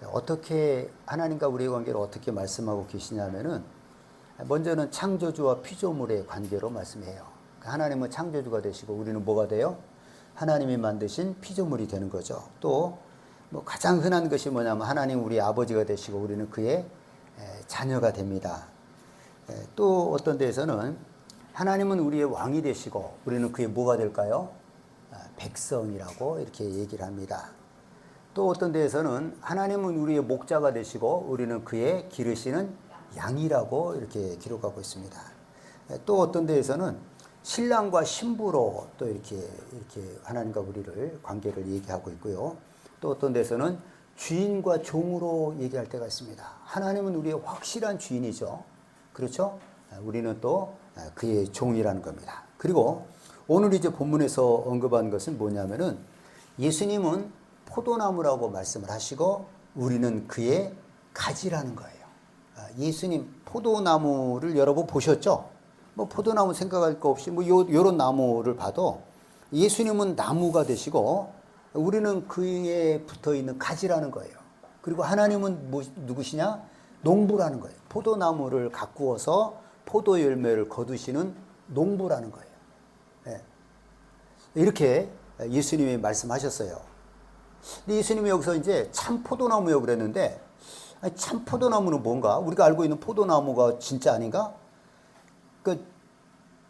어떻게 하나님과 우리의 관계를 어떻게 말씀하고 계시냐면은 먼저는 창조주와 피조물의 관계로 말씀해요. 하나님은 창조주가 되시고 우리는 뭐가 돼요? 하나님이 만드신 피조물이 되는 거죠. 또 뭐 가장 흔한 것이 뭐냐면 하나님 우리 아버지가 되시고 우리는 그의 자녀가 됩니다. 또 어떤 데에서는 하나님은 우리의 왕이 되시고 우리는 그의 뭐가 될까요? 백성이라고 이렇게 얘기를 합니다. 또 어떤 데에서는 하나님은 우리의 목자가 되시고 우리는 그의 기르시는 양이라고 이렇게 기록하고 있습니다. 또 어떤 데에서는 신랑과 신부로 또 이렇게 하나님과 우리를 관계를 얘기하고 있고요. 또 어떤 데서는 주인과 종으로 얘기할 때가 있습니다. 하나님은 우리의 확실한 주인이죠. 그렇죠? 우리는 또 그의 종이라는 겁니다. 그리고 오늘 이제 본문에서 언급한 것은 뭐냐면은 예수님은 포도나무라고 말씀을 하시고 우리는 그의 가지라는 거예요. 예수님 포도나무를 여러분 보셨죠? 뭐 포도나무 생각할 거 없이 뭐 요런 나무를 봐도 예수님은 나무가 되시고 우리는 그에 붙어 있는 가지라는 거예요. 그리고 하나님은 누구시냐? 농부라는 거예요. 포도나무를 가꾸어서 포도 열매를 거두시는 농부라는 거예요. 네. 이렇게 예수님이 말씀하셨어요. 근데 예수님이 여기서 이제 참 포도나무요 그랬는데 참 포도나무는 뭔가? 우리가 알고 있는 포도나무가 진짜 아닌가? 그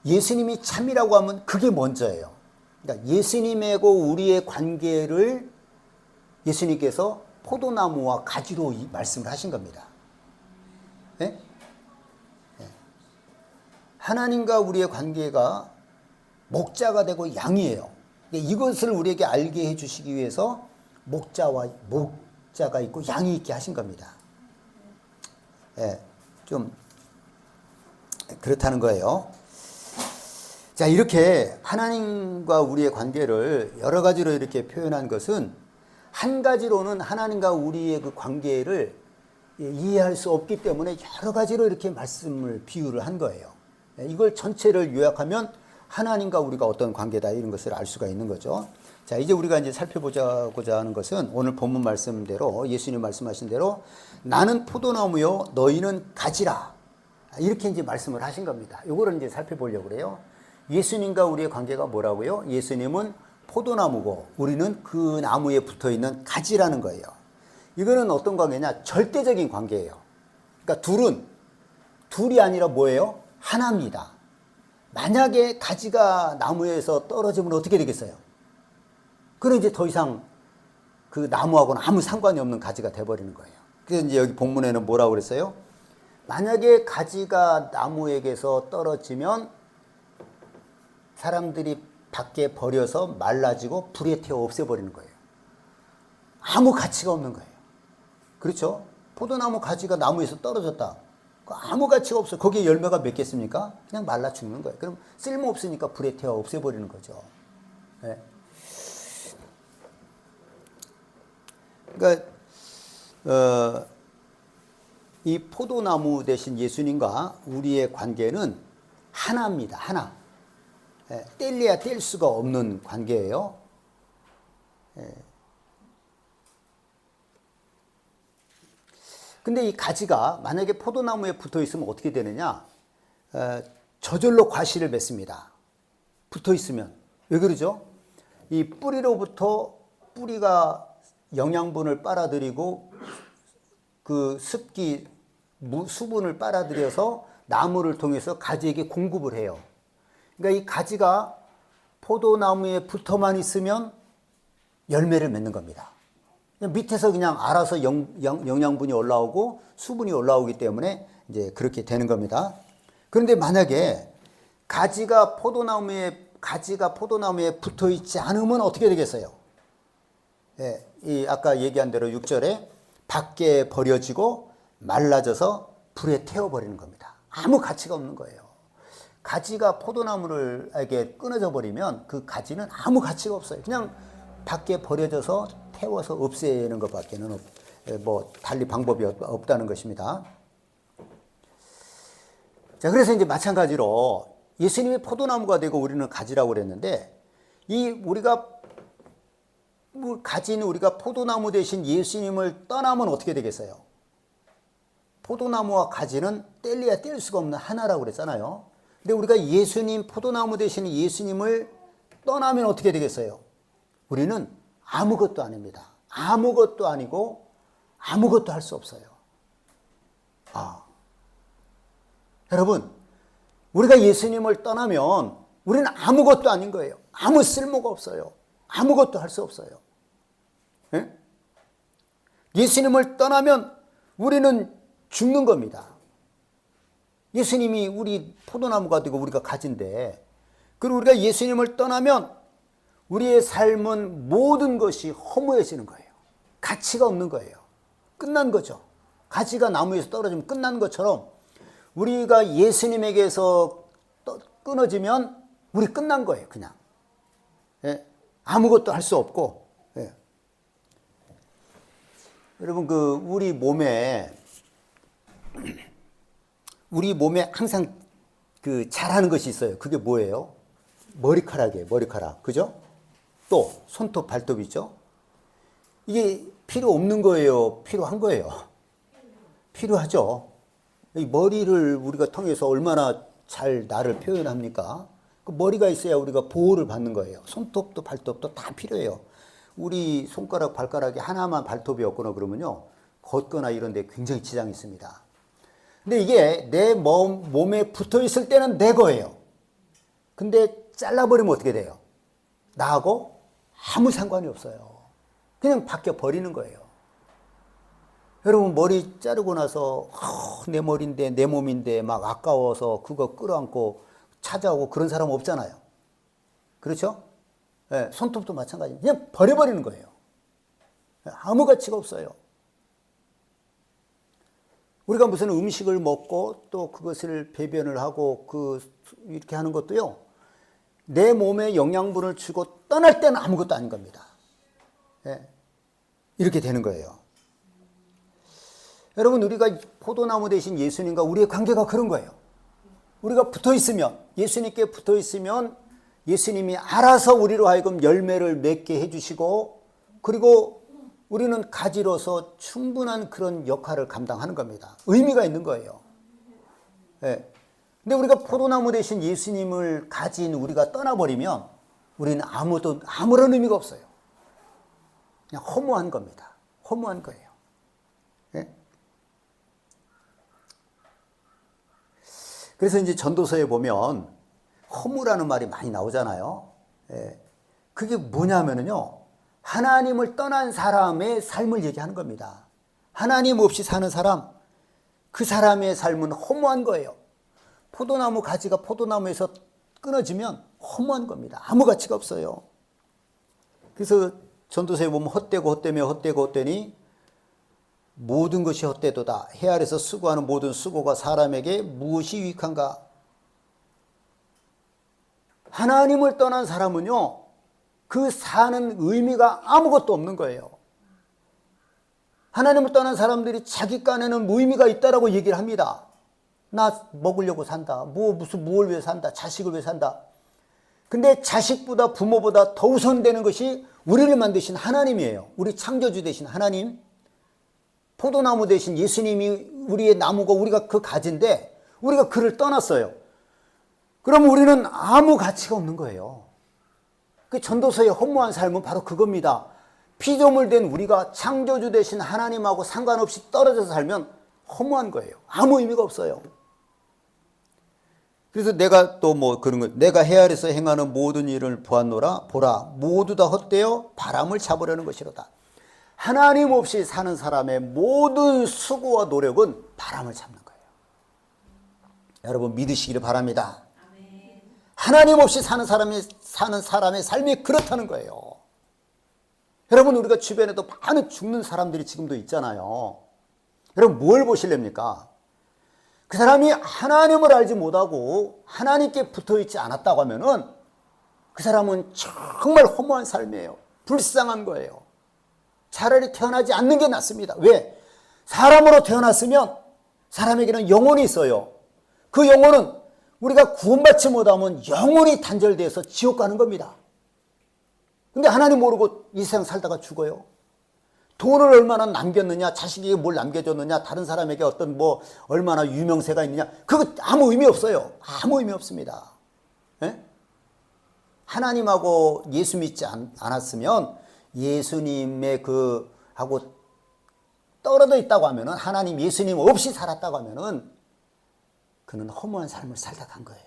예수님이 참이라고 하면 그게 먼저예요. 그러니까 예수님하고 우리의 관계를 예수님께서 포도나무와 가지로 말씀을 하신 겁니다. 네? 네. 하나님과 우리의 관계가 목자가 되고 양이에요. 이것을 우리에게 알게 해주시기 위해서 목자가 있고 양이 있게 하신 겁니다. 예, 좀 그렇다는 거예요. 자, 이렇게 하나님과 우리의 관계를 여러 가지로 이렇게 표현한 것은 한 가지로는 하나님과 우리의 그 관계를 이해할 수 없기 때문에 여러 가지로 이렇게 비유를 한 거예요. 이걸 전체를 요약하면 하나님과 우리가 어떤 관계다 이런 것을 알 수가 있는 거죠. 자, 이제 우리가 이제 살펴보자고자 하는 것은 오늘 본문 말씀대로 예수님 말씀하신 대로 나는 포도나무요 너희는 가지라 이렇게 이제 말씀을 하신 겁니다. 이거를 이제 살펴보려고 그래요. 예수님과 우리의 관계가 뭐라고요? 예수님은 포도나무고 우리는 그 나무에 붙어 있는 가지라는 거예요. 이거는 어떤 관계냐? 절대적인 관계예요. 그러니까 둘이 아니라 뭐예요? 하나입니다. 만약에 가지가 나무에서 떨어지면 어떻게 되겠어요? 그럼 이제 더 이상 그 나무하고는 아무 상관이 없는 가지가 돼버리는 거예요. 그래서 이제 여기 본문에는 뭐라고 그랬어요? 만약에 가지가 나무에게서 떨어지면 사람들이 밖에 버려서 말라지고 불에 태워 없애버리는 거예요. 아무 가치가 없는 거예요. 그렇죠? 포도나무 가지가 나무에서 떨어졌다. 아무 가치가 없어. 거기에 열매가 맺겠습니까? 그냥 말라 죽는 거예요. 그럼 쓸모없으니까 불에 태워 없애버리는 거죠. 네. 그러니까 이 포도나무 대신 예수님과 우리의 관계는 하나입니다. 하나. 뗄래야 뗄 수가 없는 관계예요. 근데 이 가지가 만약에 포도나무에 붙어 있으면 어떻게 되느냐? 저절로 과실을 맺습니다. 붙어 있으면. 왜 그러죠? 이 뿌리로부터 뿌리가 영양분을 빨아들이고 그 수분을 빨아들여서 나무를 통해서 가지에게 공급을 해요. 그러니까 이 가지가 포도나무에 붙어만 있으면 열매를 맺는 겁니다. 그냥 밑에서 그냥 알아서 영양분이 올라오고 수분이 올라오기 때문에 이제 그렇게 되는 겁니다. 그런데 만약에 가지가 포도나무에 붙어 있지 않으면 어떻게 되겠어요? 예, 이 아까 얘기한 대로 6절에 밖에 버려지고 말라져서 불에 태워버리는 겁니다. 아무 가치가 없는 거예요. 가지가 포도나무에게 끊어져 버리면 그 가지는 아무 가치가 없어요. 그냥 밖에 버려져서 태워서 없애는 것밖에는 뭐 달리 방법이 없다는 것입니다. 자, 그래서 이제 마찬가지로 예수님이 포도나무가 되고 우리는 가지라고 그랬는데 이 우리가 가진 우리가 포도나무 대신 예수님을 떠나면 어떻게 되겠어요? 포도나무와 가지는 뗄래야 뗄 수가 없는 하나라고 그랬잖아요. 근데 우리가 예수님, 포도나무 대신 예수님을 떠나면 어떻게 되겠어요? 우리는 아무것도 아닙니다. 아무것도 아니고 아무것도 할 수 없어요. 여러분, 우리가 예수님을 떠나면 우리는 아무것도 아닌 거예요. 아무 쓸모가 없어요. 아무것도 할 수 없어요. 예? 예수님을 떠나면 우리는 죽는 겁니다. 예수님이 우리 포도나무가 되고 우리가 가지인데, 그리고 우리가 예수님을 떠나면 우리의 삶은 모든 것이 허무해지는 거예요. 가치가 없는 거예요. 끝난 거죠. 가지가 나무에서 떨어지면 끝난 것처럼 우리가 예수님에게서 끊어지면 우리 끝난 거예요. 그냥. 예? 아무것도 할 수 없고. 예. 여러분, 우리 몸에 항상 잘하는 것이 있어요. 그게 뭐예요? 머리카락이에요. 머리카락. 그죠? 또 손톱, 발톱 있죠? 이게 필요 없는 거예요? 필요한 거예요? 필요하죠. 이 머리를 우리가 통해서 얼마나 잘 나를 표현합니까? 그 머리가 있어야 우리가 보호를 받는 거예요. 손톱도 발톱도 다 필요해요. 우리 손가락, 발가락이 하나만 발톱이 없거나 그러면요, 걷거나 이런 데 굉장히 지장이 있습니다. 근데 이게 내 몸에 붙어 있을 때는 내 거예요. 근데 잘라버리면 어떻게 돼요? 나하고 아무 상관이 없어요. 그냥 바뀌어 버리는 거예요. 여러분, 머리 자르고 나서 내 머리인데 내 몸인데 막 아까워서 그거 끌어안고 찾아오고 그런 사람 없잖아요. 그렇죠? 네, 손톱도 마찬가지입니다. 그냥 버려버리는 거예요. 아무 가치가 없어요. 우리가 무슨 음식을 먹고 또 그것을 배변을 하고 이렇게 하는 것도요, 내 몸에 영양분을 주고 떠날 때는 아무것도 아닌 겁니다. 네, 이렇게 되는 거예요. 여러분, 우리가 포도나무 대신 예수님과 우리의 관계가 그런 거예요. 우리가 붙어 있으면, 예수님께 붙어 있으면 예수님이 알아서 우리로 하여금 열매를 맺게 해주시고, 그리고 우리는 가지로서 충분한 그런 역할을 감당하는 겁니다. 의미가 있는 거예요. 네. 근데 우리가 포도나무 대신 예수님을 가진 우리가 떠나버리면 우리는 아무런 의미가 없어요. 그냥 허무한 겁니다. 허무한 거예요. 네? 그래서 이제 전도서에 보면 허무라는 말이 많이 나오잖아요. 예. 그게 뭐냐면요, 하나님을 떠난 사람의 삶을 얘기하는 겁니다. 하나님 없이 사는 사람, 그 사람의 삶은 허무한 거예요. 포도나무 가지가 포도나무에서 끊어지면 허무한 겁니다. 아무 가치가 없어요. 그래서 전도서에 보면 헛되고 헛되며 헛되고 헛되니 모든 것이 헛되도다. 해 아래서 수고하는 모든 수고가 사람에게 무엇이 유익한가? 하나님을 떠난 사람은요, 그 사는 의미가 아무것도 없는 거예요. 하나님을 떠난 사람들이 자기 깐에는 무의미가 있다라고 얘기를 합니다. 나 먹으려고 산다. 뭘 위해 산다. 자식을 위해 산다. 근데 자식보다 부모보다 더 우선되는 것이 우리를 만드신 하나님이에요. 우리 창조주 되신 하나님. 포도나무 대신 예수님이 우리의 나무고 우리가 그 가지인데 우리가 그를 떠났어요. 그럼 우리는 아무 가치가 없는 거예요. 그 전도서의 허무한 삶은 바로 그겁니다. 피조물 된 우리가 창조주 되신 하나님하고 상관없이 떨어져서 살면 허무한 거예요. 아무 의미가 없어요. 그래서 내가 또 그런 거, 내가 해 아래서 행하는 모든 일을 보았노라. 보라, 모두 다 헛되어 바람을 잡으려는 것이로다. 하나님 없이 사는 사람의 모든 수고와 노력은 바람을 잡는 거예요. 여러분, 믿으시기를 바랍니다. 아멘. 하나님 없이 사는 사람의 삶이 그렇다는 거예요. 여러분, 우리가 주변에도 많은 죽는 사람들이 지금도 있잖아요. 여러분, 뭘 보실랍니까? 그 사람이 하나님을 알지 못하고 하나님께 붙어있지 않았다고 하면은 그 사람은 정말 허무한 삶이에요. 불쌍한 거예요. 차라리 태어나지 않는 게 낫습니다. 왜? 사람으로 태어났으면 사람에게는 영혼이 있어요. 그 영혼은 우리가 구원받지 못하면 영혼이 단절돼서 지옥 가는 겁니다. 근데 하나님 모르고 이 세상 살다가 죽어요. 돈을 얼마나 남겼느냐, 자식에게 뭘 남겨줬느냐, 다른 사람에게 어떤 뭐 얼마나 유명세가 있느냐, 그거 아무 의미 없어요. 아무 의미 없습니다. 예? 하나님하고 예수 믿지 않았으면 예수님의 하고 떨어져 있다고 하면은, 하나님 예수님 없이 살았다고 하면은 그는 허무한 삶을 살다 간 거예요.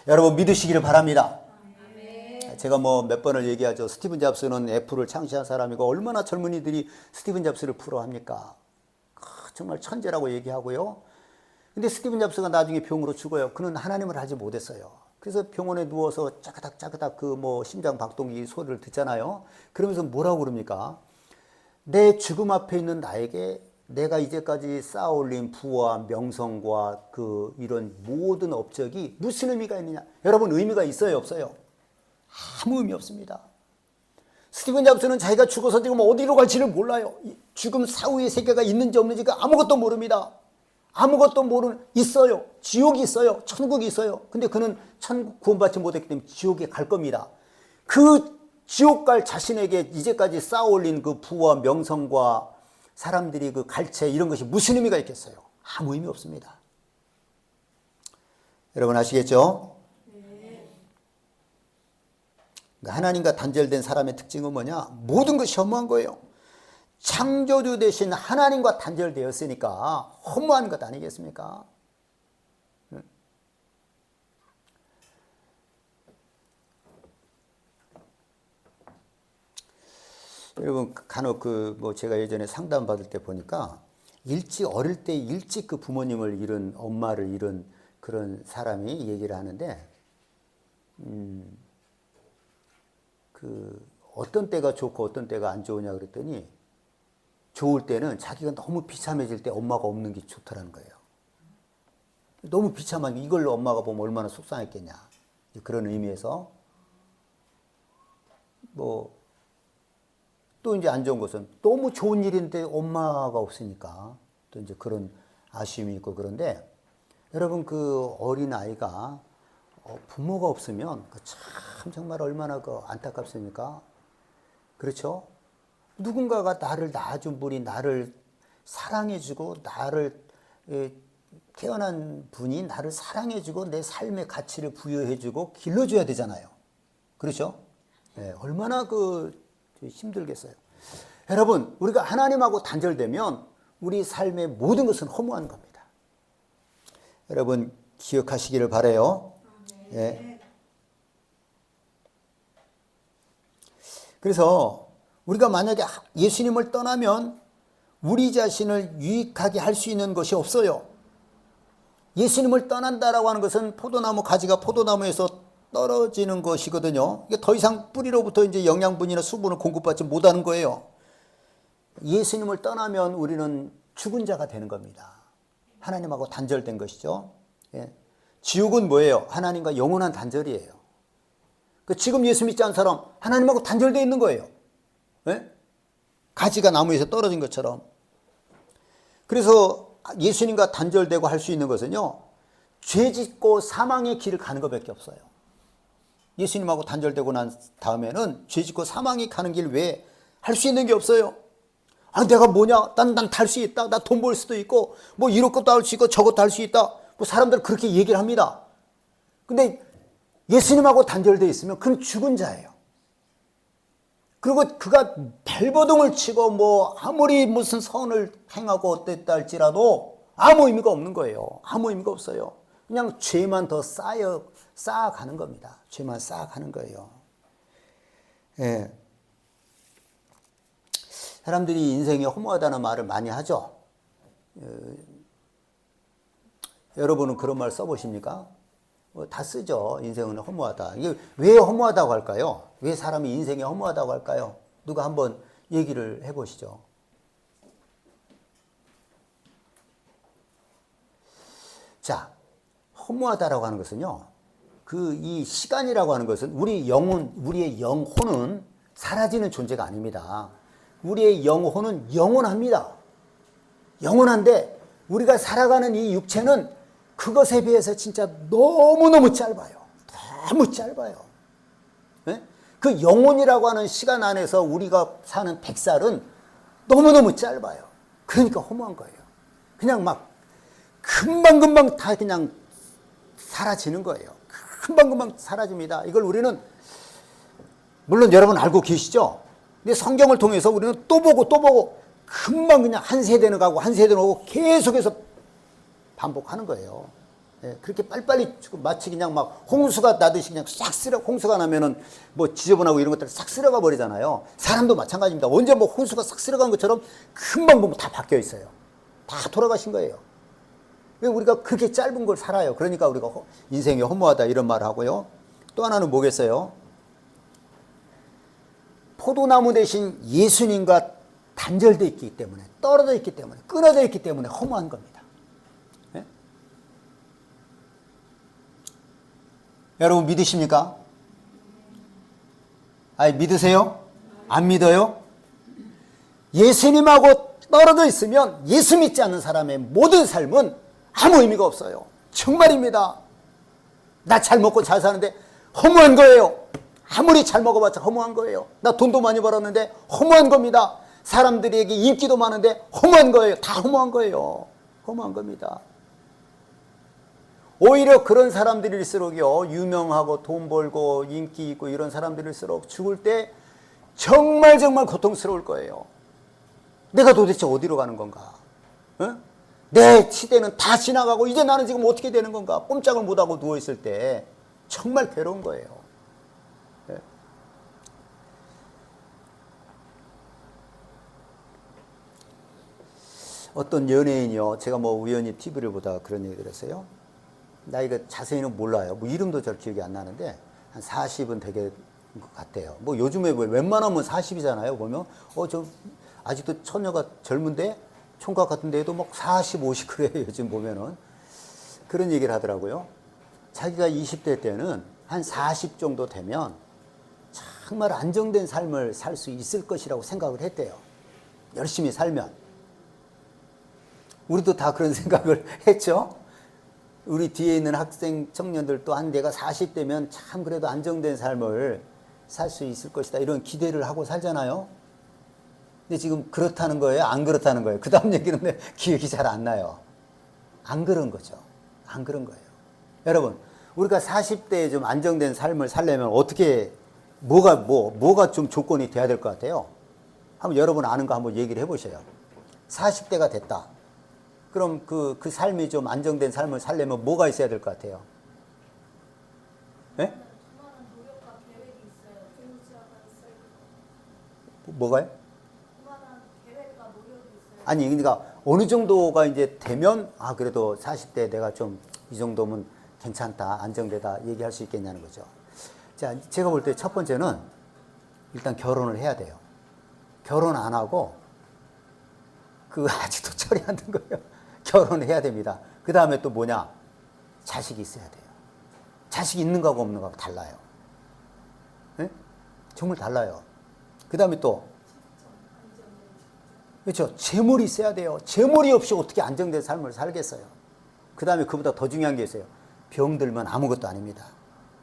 여러분 믿으시기를 바랍니다. 제가 뭐 몇 번을 얘기하죠. 스티븐 잡스는 애플을 창시한 사람이고 얼마나 젊은이들이 스티븐 잡스를 부러워합니까? 정말 천재라고 얘기하고요. 근데 스티븐 잡스가 나중에 병으로 죽어요. 그는 하나님을 알지 못했어요. 그래서 병원에 누워서 짜그닥 뭐 심장 박동기 소리를 듣잖아요. 그러면서 뭐라고 그럽니까? 내 죽음 앞에 있는 나에게 내가 이제까지 쌓아올린 부와 명성과 이런 모든 업적이 무슨 의미가 있느냐? 여러분 의미가 있어요, 없어요? 아무 의미 없습니다. 스티븐 잡스는 자기가 죽어서 지금 어디로 갈지를 몰라요. 죽음 사후의 세계가 있는지 없는지가 아무것도 모릅니다. 아무것도 있어요. 지옥이 있어요. 천국이 있어요. 근데 그는 천국 구원받지 못했기 때문에 지옥에 갈 겁니다. 그 지옥 갈 자신에게 이제까지 쌓아올린 그 부와 명성과 사람들이 그 갈채 이런 것이 무슨 의미가 있겠어요? 아무 의미 없습니다. 여러분 아시겠죠? 하나님과 단절된 사람의 특징은 뭐냐? 모든 것이 허무한 거예요. 창조주 대신 하나님과 단절되었으니까 허무한 것 아니겠습니까? 여러분 간혹 제가 예전에 상담 받을 때 보니까 어릴 때 일찍 그 부모님을 잃은, 엄마를 잃은 그런 사람이 얘기를 하는데 어떤 때가 좋고 어떤 때가 안 좋으냐 그랬더니 좋을 때는 자기가 너무 비참해질 때 엄마가 없는 게 좋다라는 거예요. 너무 비참한 이걸로 엄마가 보면 얼마나 속상했겠냐. 그런 의미에서 또 이제 안 좋은 것은 너무 좋은 일인데 엄마가 없으니까 또 이제 그런 아쉬움이 있고. 그런데 여러분 어린 아이가 부모가 없으면 참 정말 얼마나 안타깝습니까? 그렇죠? 누군가가 나를 낳아준 분이 나를 사랑해주고 나를 태어난 분이 나를 사랑해주고 내 삶의 가치를 부여해주고 길러줘야 되잖아요. 그렇죠? 네, 얼마나 힘들겠어요. 여러분 우리가 하나님하고 단절되면 우리 삶의 모든 것은 허무한 겁니다. 여러분 기억하시기를 바라요. 예. 그래서 우리가 만약에 예수님을 떠나면 우리 자신을 유익하게 할 수 있는 것이 없어요. 예수님을 떠난다라고 하는 것은 포도나무 가지가 포도나무에서 떨어지는 것이거든요. 이게 더 이상 뿌리로부터 이제 영양분이나 수분을 공급받지 못하는 거예요. 예수님을 떠나면 우리는 죽은 자가 되는 겁니다. 하나님하고 단절된 것이죠. 예. 지옥은 뭐예요? 하나님과 영원한 단절이에요. 지금 예수 믿지 않은 사람 하나님하고 단절되어 있는 거예요. 예? 가지가 나무에서 떨어진 것처럼. 그래서 예수님과 단절되고 할 수 있는 것은요, 죄 짓고 사망의 길을 가는 것밖에 없어요. 예수님하고 단절되고 난 다음에는 죄 짓고 사망이 가는 길 외에 할 수 있는 게 없어요. 내가 뭐냐? 난 달 수 있다. 나 돈 벌 수도 있고, 뭐 이런 것도 할 수 있고, 저것도 할 수 있다. 뭐 사람들은 그렇게 얘기를 합니다. 근데 예수님하고 단절되어 있으면 그는 죽은 자예요. 그리고 그가 발버둥을 치고 뭐 아무리 무슨 선을 행하고 어땠다 할지라도 아무 의미가 없는 거예요. 아무 의미가 없어요. 그냥 죄만 더 쌓아가는 겁니다. 죄만 쌓아가는 거예요. 예. 사람들이 인생이 허무하다는 말을 많이 하죠. 여러분은 그런 말 써보십니까? 다 쓰죠. 인생은 허무하다. 이게 왜 허무하다고 할까요? 왜 사람이 인생이 허무하다고 할까요? 누가 한번 얘기를 해보시죠. 자, 허무하다라고 하는 것은요, 이 시간이라고 하는 것은 우리의 영혼은 사라지는 존재가 아닙니다. 우리의 영혼은 영원합니다. 영원한데 우리가 살아가는 이 육체는 그것에 비해서 진짜 너무너무 짧아요. 너무 짧아요. 네? 그 영혼이라고 하는 시간 안에서 우리가 사는 100살은 너무너무 짧아요. 그러니까 허무한 거예요. 그냥 막 금방금방 다 그냥 사라지는 거예요. 금방금방 사라집니다. 이걸 우리는 물론 여러분 알고 계시죠? 근데 성경을 통해서 우리는 또 보고 또 보고 금방 그냥 한 세대는 가고 한 세대는 오고 계속해서 반복하는 거예요. 예, 그렇게 빨리빨리 마치 그냥 막 홍수가 나듯이 그냥 싹 쓸어, 홍수가 나면은 뭐 지저분하고 이런 것들 싹 쓸어가 버리잖아요. 사람도 마찬가지입니다. 언제 뭐 홍수가 싹 쓸어간 것처럼 금방 보면 다 바뀌어 있어요. 다 돌아가신 거예요. 우리가 그렇게 짧은 걸 살아요. 그러니까 우리가 인생이 허무하다 이런 말을 하고요. 또 하나는 뭐겠어요? 포도나무 대신 예수님과 단절되어 있기 때문에, 떨어져 있기 때문에, 끊어져 있기 때문에 허무한 겁니다. 네? 여러분 믿으십니까? 아니 믿으세요? 안 믿어요? 예수님하고 떨어져 있으면 예수 믿지 않는 사람의 모든 삶은 아무 의미가 없어요. 정말입니다. 나 잘 먹고 잘 사는데 허무한 거예요. 아무리 잘 먹어봤자 허무한 거예요. 나 돈도 많이 벌었는데 허무한 겁니다. 사람들에게 인기도 많은데 허무한 거예요. 다 허무한 거예요. 허무한 겁니다. 오히려 그런 사람들일수록요, 유명하고 돈 벌고 인기 있고 이런 사람들일수록 죽을 때 정말 고통스러울 거예요. 내가 도대체 어디로 가는 건가? 어? 내 시대는 다 지나가고 이제 나는 지금 어떻게 되는 건가? 꼼짝을 못하고 누워있을 때 정말 괴로운 거예요. 네. 어떤 연예인이요, 제가 뭐 우연히 TV를 보다가 그런 얘기를 했어요. 나이가 자세히는 몰라요. 뭐 이름도 잘 기억이 안 나는데 한 40은 되게 것 같아요. 뭐 요즘에 웬만하면 40이잖아요. 보면 저 아직도 처녀가 젊은데 총각 같은 데에도 막 40, 50 그래요. 요즘 보면은. 그런 얘기를 하더라고요. 자기가 20대 때는 한 40 정도 되면 정말 안정된 삶을 살 수 있을 것이라고 생각을 했대요. 열심히 살면. 우리도 다 그런 생각을 했죠. 우리 뒤에 있는 학생 청년들도 한 내가 40대면 참 그래도 안정된 삶을 살 수 있을 것이다 이런 기대를 하고 살잖아요. 근데 지금 그렇다는 거예요? 안 그렇다는 거예요? 그 다음 얘기는 기억이 잘 안 나요. 안 그런 거죠. 안 그런 거예요. 여러분, 우리가 40대에 좀 안정된 삶을 살려면 어떻게, 뭐가 좀 조건이 돼야 될 것 같아요? 한번 여러분 아는 거 한번 얘기를 해보세요. 40대가 됐다. 그럼 그 삶이 좀 안정된 삶을 살려면 뭐가 있어야 될 것 같아요? 네? 뭐가요? 아니, 그러니까 어느 정도가 이제 되면, 그래도 40대 내가 좀 이 정도면 괜찮다, 안정되다 얘기할 수 있겠냐는 거죠. 자, 제가 볼 때 첫 번째는 일단 결혼을 해야 돼요. 결혼 안 하고, 아직도 철이 안 든 거예요. 결혼해야 됩니다. 그 다음에 또 뭐냐? 자식이 있어야 돼요. 자식이 있는 거하고 없는 거하고 달라요. 네? 정말 달라요. 그 다음에 또, 그렇죠. 재물이 있어야 돼요. 재물이 없이 어떻게 안정된 삶을 살겠어요. 그 다음에 그보다 더 중요한 게 있어요. 병들면 아무것도 아닙니다.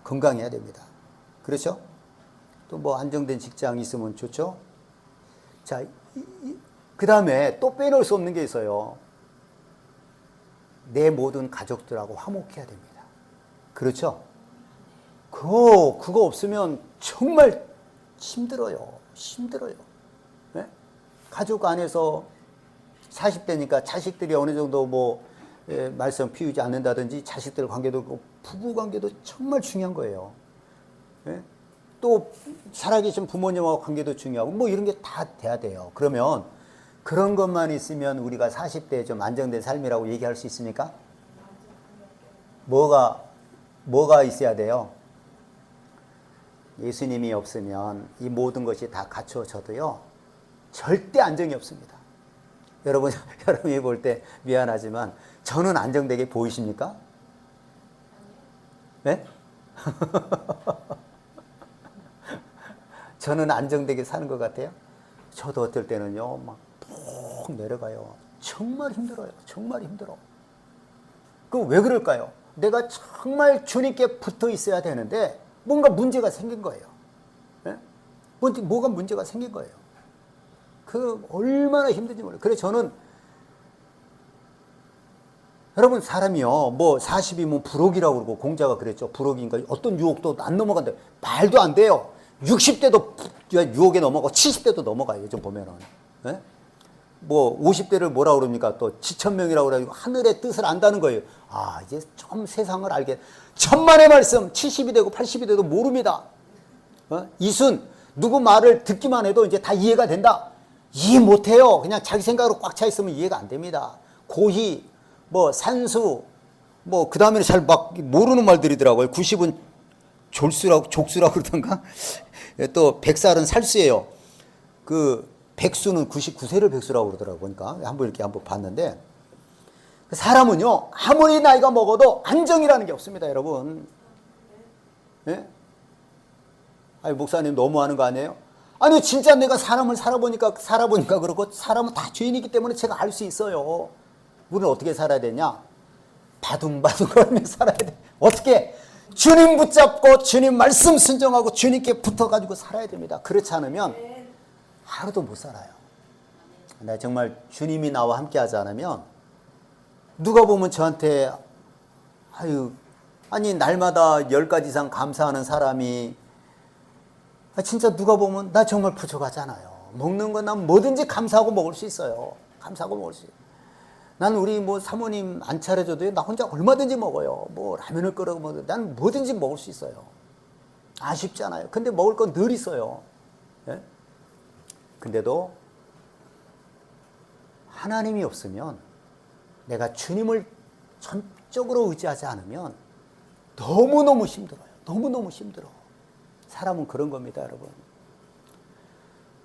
건강해야 됩니다. 그렇죠? 또 뭐 안정된 직장이 있으면 좋죠. 자, 그 다음에 또 빼놓을 수 없는 게 있어요. 내 모든 가족들하고 화목해야 됩니다. 그렇죠? 그거 없으면 정말 힘들어요. 네? 가족 안에서 40대니까 자식들이 어느 정도 말썽 피우지 않는다든지 자식들 관계도 부부 관계도 정말 중요한 거예요. 네? 또 살아계신 부모님하고 관계도 중요하고 뭐 이런 게 다 돼야 돼요. 그러면 그런 것만 있으면 우리가 40대에 좀 안정된 삶이라고 얘기할 수 있습니까? 뭐가 있어야 돼요? 예수님이 없으면 이 모든 것이 다 갖추어져도요, 절대 안정이 없습니다. 여러분이 볼 때 미안하지만 저는 안정되게 보이십니까? 네? 저는 안정되게 사는 것 같아요? 저도 어떨 때는요, 막 푹 내려가요. 정말 힘들어요. 정말 힘들어. 왜 그럴까요? 내가 정말 주님께 붙어 있어야 되는데 뭔가 문제가 생긴 거예요. 네? 뭐가 문제가 생긴 거예요. 그 얼마나 힘든지 몰라요. 그래서 저는 여러분 사람이요 뭐 40이면 불혹이라고 그러고 공자가 그랬죠. 불혹인가 어떤 유혹도 안 넘어간다. 말도 안 돼요. 60대도 유혹에 넘어가고 70대도 넘어가요. 요즘 보면은. 네? 뭐 50대를 뭐라 그럽니까? 또 지천명이라고 그래가지고 하늘의 뜻을 안다는 거예요. 아 이제 좀 세상을 알게. 천만의 말씀 70이 되고 80이 돼도 모릅니다. 이순 누구 말을 듣기만 해도 이제 다 이해가 된다. 이해 못해요. 그냥 자기 생각으로 꽉 차 있으면 이해가 안 됩니다. 고희 뭐 산수 뭐 그 다음에는 잘 막 모르는 말들이더라고요. 90은 족수라고 그러던가. 또 100살은 살수예요. 그 백수는 99세를 백수라고 그러더라고요. 그러니까 한번 봤는데 사람은요 아무리 나이가 먹어도 안정이라는 게 없습니다. 여러분. 예? 아니 목사님 너무하는 거 아니에요? 아니 진짜 내가 사람을 살아보니까 그렇고 사람은 다 죄인이기 때문에 제가 알 수 있어요. 우리는 어떻게 살아야 되냐? 바둥바둥 걸으며 살아야 돼. 어떻게? 주님 붙잡고 주님 말씀 순종하고 주님께 붙어가지고 살아야 됩니다. 그렇지 않으면 하루도 못 살아요. 나 정말 주님이 나와 함께 하지 않으면 누가 보면 저한테 아니 날마다 10가지 이상 감사하는 사람이 진짜 누가 보면 나 정말 부족하잖아요. 먹는 건 난 뭐든지 감사하고 먹을 수 있어요. 감사하고 먹을 수 있어요. 난 우리 뭐 사모님 안 차려줘도 나 혼자 얼마든지 먹어요. 뭐 라면을 끓여 먹어도 난 뭐든지 먹을 수 있어요. 아쉽잖아요. 근데 먹을 건 늘 있어요. 예? 근데도 하나님이 없으면 내가 주님을 전적으로 의지하지 않으면 너무너무 힘들어요. 너무너무 힘들어. 사람은 그런 겁니다, 여러분.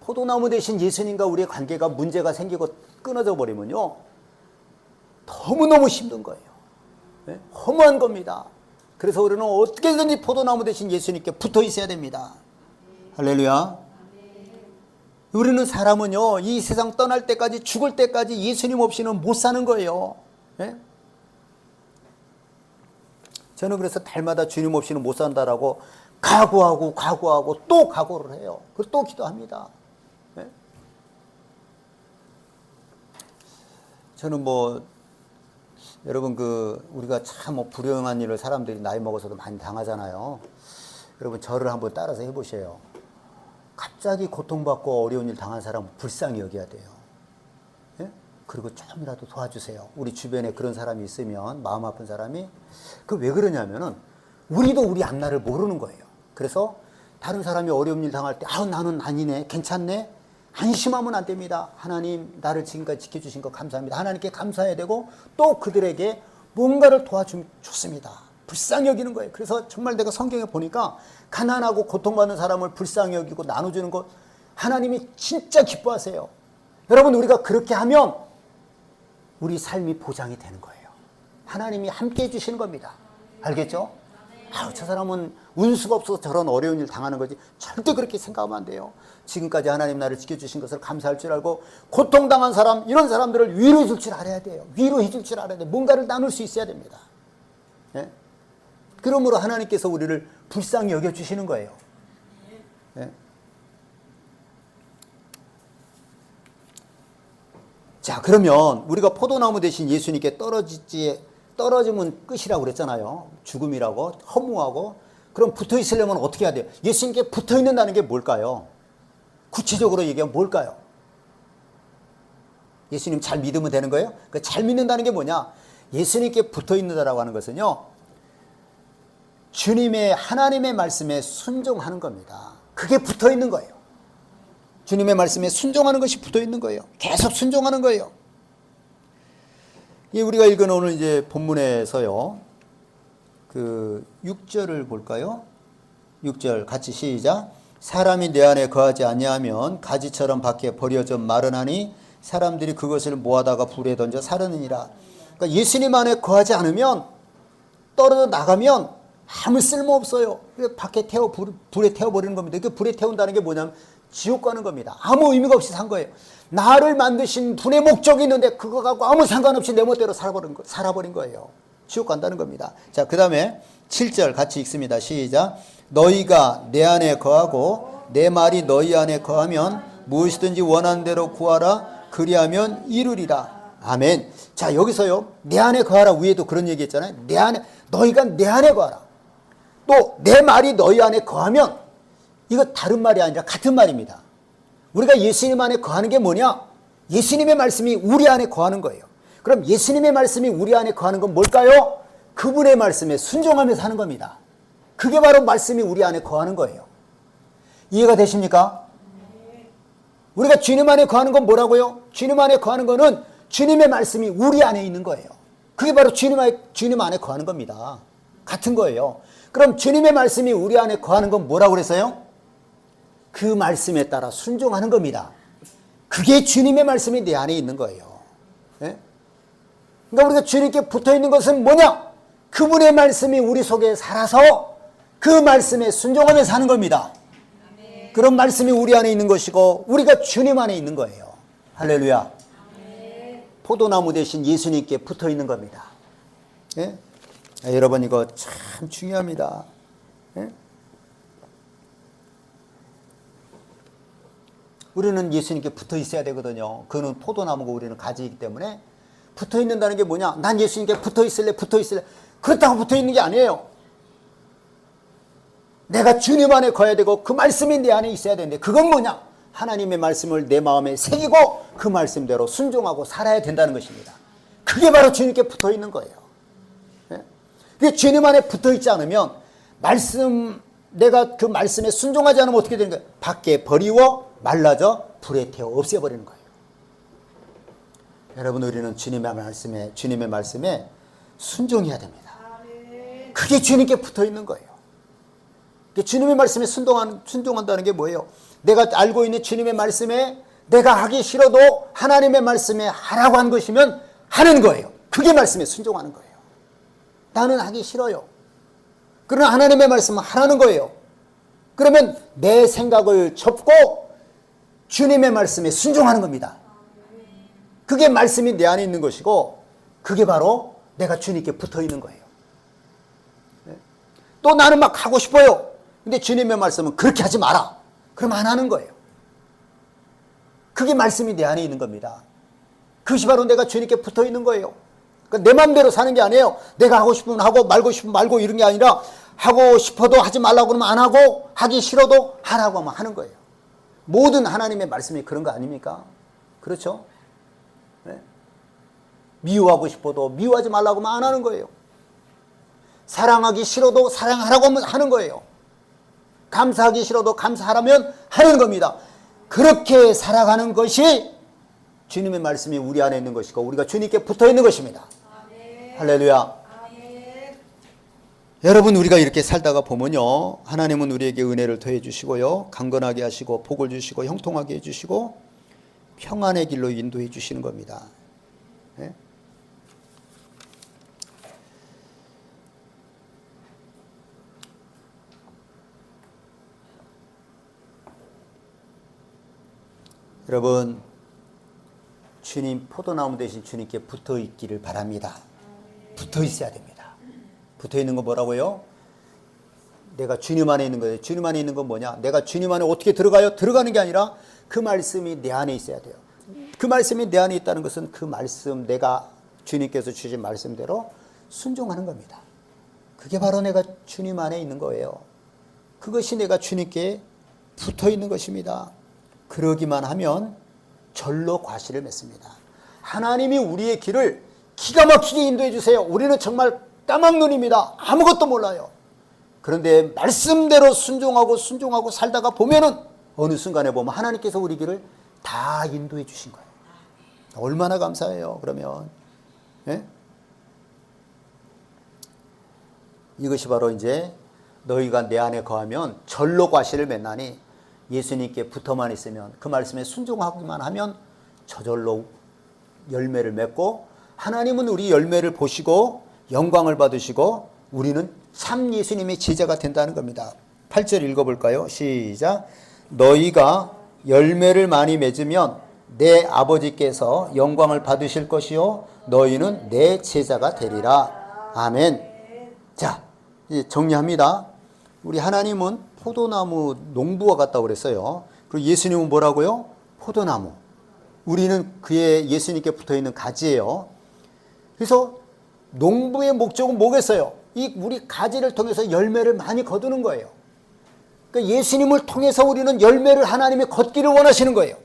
포도나무 대신 예수님과 우리의 관계가 문제가 생기고 끊어져 버리면요. 너무너무 힘든 거예요. 네? 허무한 겁니다. 그래서 우리는 어떻게든지 포도나무 대신 예수님께 붙어 있어야 됩니다. 할렐루야. 우리는 사람은요, 이 세상 떠날 때까지, 죽을 때까지 예수님 없이는 못 사는 거예요. 네? 저는 그래서 달마다 주님 없이는 못 산다라고 각오하고 또 각오를 해요. 그리고 또 기도합니다. 네? 저는 여러분 우리가 참 불행한 일을 사람들이 나이 먹어서도 많이 당하잖아요. 여러분 저를 한번 따라서 해보세요. 갑자기 고통받고 어려운 일 당한 사람은 불쌍히 여겨야 돼요. 예? 그리고 조금이라도 도와주세요. 우리 주변에 그런 사람이 있으면 마음 아픈 사람이 왜 그러냐면은 우리도 우리 앞날을 모르는 거예요. 그래서 다른 사람이 어려운 일 당할 때 나는 아니네 괜찮네 안심하면 안 됩니다. 하나님 나를 지금까지 지켜주신 거 감사합니다. 하나님께 감사해야 되고 또 그들에게 뭔가를 도와주면 좋습니다. 불쌍히 여기는 거예요. 그래서 정말 내가 성경에 보니까 가난하고 고통받는 사람을 불쌍히 여기고 나눠주는 것 하나님이 진짜 기뻐하세요. 여러분 우리가 그렇게 하면 우리 삶이 보장이 되는 거예요. 하나님이 함께 해주시는 겁니다. 알겠죠? 저 사람은 운수가 없어서 저런 어려운 일 당하는 거지. 절대 그렇게 생각하면 안 돼요. 지금까지 하나님 나를 지켜주신 것을 감사할 줄 알고 고통당한 사람 이런 사람들을 위로해 줄 줄 알아야 돼요. 위로해 줄 줄 알아야 돼요. 뭔가를 나눌 수 있어야 됩니다. 예? 그러므로 하나님께서 우리를 불쌍히 여겨주시는 거예요. 예? 자 그러면 우리가 포도나무 대신 예수님께 떨어지면 끝이라고 그랬잖아요. 죽음이라고 허무하고. 그럼 붙어 있으려면 어떻게 해야 돼요? 예수님께 붙어 있는다는 게 뭘까요? 구체적으로 얘기하면 뭘까요? 예수님 잘 믿으면 되는 거예요? 잘 믿는다는 게 뭐냐? 예수님께 붙어 있는다라고 하는 것은요. 주님의 하나님의 말씀에 순종하는 겁니다. 그게 붙어 있는 거예요. 주님의 말씀에 순종하는 것이 붙어 있는 거예요. 계속 순종하는 거예요. 우리가 읽은 오늘 이제 본문에서요. 6절을 볼까요? 6절 같이 시작. 사람이 내 안에 거하지 아니하면 가지처럼 밖에 버려져 마르나니 사람들이 그것을 모아다가 불에 던져 사르느니라. 그러니까 예수님 안에 거하지 않으면 떨어져 나가면 아무 쓸모 없어요. 밖에 불에 태워버리는 겁니다. 그 불에 태운다는 게 뭐냐면 지옥 가는 겁니다. 아무 의미가 없이 산 거예요. 나를 만드신 분의 목적이 있는데 그거 갖고 아무 상관없이 내 멋대로 살아버린 거예요. 지옥 간다는 겁니다. 자, 그 다음에 7절 같이 읽습니다. 시작. 너희가 내 안에 거하고 내 말이 너희 안에 거하면 무엇이든지 원하는 대로 구하라. 그리하면 이루리라. 아멘. 자, 여기서요, 내 안에 거하라. 위에도 그런 얘기 했잖아요. 내 안에, 너희가 내 안에 거하라. 또 내 말이 너희 안에 거하면, 이거 다른 말이 아니라 같은 말입니다. 우리가 예수님 안에 거하는 게 뭐냐? 예수님의 말씀이 우리 안에 거하는 거예요. 그럼 예수님의 말씀이 우리 안에 거하는 건 뭘까요? 그분의 말씀에 순종하면서 하는 겁니다. 그게 바로 말씀이 우리 안에 거하는 거예요. 이해가 되십니까? 우리가 주님 안에 거하는 건 뭐라고요? 주님 안에 거하는 거는 주님의 말씀이 우리 안에 있는 거예요. 그게 바로 주님 안에 거하는 겁니다. 같은 거예요. 그럼 주님의 말씀이 우리 안에 거하는 건 뭐라고 그랬어요? 그 말씀에 따라 순종하는 겁니다. 그게 주님의 말씀이 내 안에 있는 거예요. 네? 그러니까 우리가 주님께 붙어 있는 것은 뭐냐? 그분의 말씀이 우리 속에 살아서 그 말씀에 순종하면서 사는 겁니다. 그런 말씀이 우리 안에 있는 것이고 우리가 주님 안에 있는 거예요. 할렐루야. 포도나무 대신 예수님께 붙어 있는 겁니다. 예? 여러분, 이거 참 중요합니다. 예? 우리는 예수님께 붙어 있어야 되거든요. 그는 포도나무고 우리는 가지이기 때문에 붙어 있는다는 게 뭐냐? 난 예수님께 붙어 있을래. 그렇다고 붙어 있는 게 아니에요. 내가 주님 안에 거해야 되고 그 말씀이 내 안에 있어야 되는데, 그건 뭐냐? 하나님의 말씀을 내 마음에 새기고 그 말씀대로 순종하고 살아야 된다는 것입니다. 그게 바로 주님께 붙어 있는 거예요. 예? 주님 안에 붙어 있지 않으면 내가 그 말씀에 순종하지 않으면 어떻게 되는 거예요? 밖에 버리워 말라져 불에 태워 없애버리는 거예요. 여러분, 우리는 주님의 말씀에 순종해야 됩니다. 그게 주님께 붙어 있는 거예요. 주님의 말씀에 순종한다는 게 뭐예요? 내가 알고 있는 주님의 말씀에 내가 하기 싫어도 하나님의 말씀에 하라고 한 것이면 하는 거예요. 그게 말씀에 순종하는 거예요. 나는 하기 싫어요. 그러나 하나님의 말씀은 하라는 거예요. 그러면 내 생각을 접고 주님의 말씀에 순종하는 겁니다. 그게 말씀이 내 안에 있는 것이고 그게 바로 내가 주님께 붙어 있는 거예요. 또 나는 막 하고 싶어요. 근데 주님의 말씀은 그렇게 하지 마라. 그럼 안 하는 거예요. 그게 말씀이 내 안에 있는 겁니다. 그것이 바로 내가 주님께 붙어 있는 거예요. 그러니까 내 마음대로 사는 게 아니에요. 내가 하고 싶으면 하고 말고 싶으면 말고 이런 게 아니라 하고 싶어도 하지 말라고 그러면 안 하고 하기 싫어도 하라고 하면 하는 거예요. 모든 하나님의 말씀이 그런 거 아닙니까? 그렇죠? 네? 미워하고 싶어도 미워하지 말라고 하면 안 하는 거예요. 사랑하기 싫어도 사랑하라고 하면 하는 거예요. 감사하기 싫어도 감사하라면 하는 겁니다. 그렇게 살아가는 것이 주님의 말씀이 우리 안에 있는 것이고 우리가 주님께 붙어 있는 것입니다. 아멘. 할렐루야. 아멘. 여러분, 우리가 이렇게 살다가 보면요, 하나님은 우리에게 은혜를 더해 주시고요, 강건하게 하시고 복을 주시고 형통하게 해주시고 평안의 길로 인도해 주시는 겁니다. 네? 여러분, 주님 포도나무 대신 주님께 붙어 있기를 바랍니다. 붙어 있어야 됩니다. 붙어 있는 건 뭐라고요? 내가 주님 안에 있는 거예요. 주님 안에 있는 건 뭐냐? 내가 주님 안에 어떻게 들어가요? 들어가는 게 아니라 그 말씀이 내 안에 있어야 돼요. 그 말씀이 내 안에 있다는 것은 그 말씀, 내가 주님께서 주신 말씀대로 순종하는 겁니다. 그게 바로 내가 주님 안에 있는 거예요. 그것이 내가 주님께 붙어 있는 것입니다. 그러기만 하면 절로 과실을 맺습니다. 하나님이 우리의 길을 기가 막히게 인도해 주세요. 우리는 정말 까막눈입니다. 아무것도 몰라요. 그런데 말씀대로 순종하고 살다가 보면은 어느 순간에 보면 하나님께서 우리 길을 다 인도해 주신 거예요. 얼마나 감사해요. 그러면 예? 이것이 바로 이제 너희가 내 안에 거하면 절로 과실을 맺나니, 예수님께 붙어만 있으면 그 말씀에 순종하기만 하면 저절로 열매를 맺고 하나님은 우리 열매를 보시고 영광을 받으시고 우리는 참 예수님의 제자가 된다는 겁니다. 8절 읽어볼까요? 시작. 너희가 열매를 많이 맺으면 내 아버지께서 영광을 받으실 것이요 너희는 내 제자가 되리라. 아멘. 자, 이제 정리합니다. 우리 하나님은 포도나무 농부와 같다고 그랬어요. 그리고 예수님은 뭐라고요? 포도나무. 우리는 그의 예수님께 붙어있는 가지예요. 그래서 농부의 목적은 뭐겠어요? 이 우리 가지를 통해서 열매를 많이 거두는 거예요. 그러니까 예수님을 통해서 우리는 열매를 하나님이 걷기를 원하시는 거예요.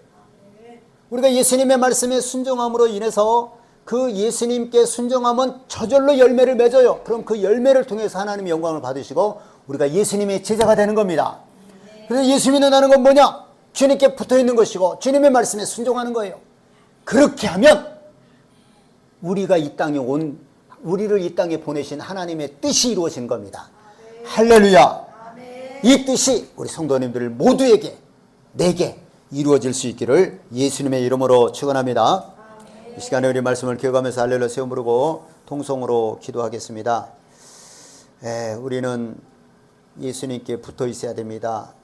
우리가 예수님의 말씀에 순종함으로 인해서 그 예수님께 순종하면 저절로 열매를 맺어요. 그럼 그 열매를 통해서 하나님의 영광을 받으시고 우리가 예수님의 제자가 되는 겁니다. 그래서 예수 믿는다는 건 뭐냐? 주님께 붙어있는 것이고 주님의 말씀에 순종하는 거예요. 그렇게 하면 우리가 이 땅에 우리를 이 땅에 보내신 하나님의 뜻이 이루어진 겁니다. 할렐루야. 이 뜻이 우리 성도님들 모두에게, 내게 이루어질 수 있기를 예수님의 이름으로 축원합니다. 이 시간에 우리 말씀을 기억하면서 할렐루야 세워 부르고 통성으로 기도하겠습니다. 우리는 예수님께 붙어 있어야 됩니다.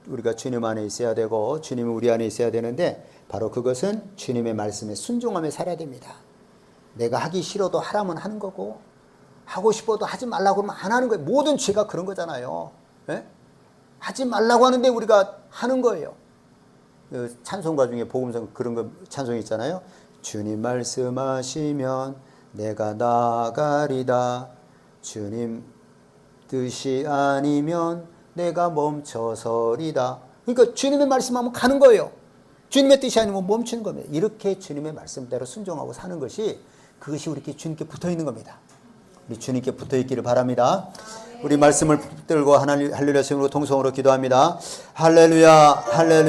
우리가 주님 안에 있어야 되고 주님이 우리 안에 있어야 되는데 바로 그것은 주님의 말씀에 순종하며 살아야 됩니다. 내가 하기 싫어도 하라면 하는 거고 하고 싶어도 하지 말라고 하면 안 하는 거예요. 모든 죄가 그런 거잖아요. 네? 하지 말라고 하는데 우리가 하는 거예요. 찬송가 중에 복음성 그런 거 찬송이 있잖아요. 주님 말씀하시면 내가 나가리다. 주님 뜻이 아니면 내가 멈춰서리다. 그러니까 주님의 말씀하면 가는 거예요. 주님의 뜻이 아니면 멈추는 겁니다. 이렇게 주님의 말씀대로 순종하고 사는 것이 그것이 우리 주님께 붙어있는 겁니다. 우리 주님께 붙어있기를 바랍니다. 우리 말씀을 붙들고 할렐루야 성으로 통성으로 기도합니다. 할렐루야 할렐루야.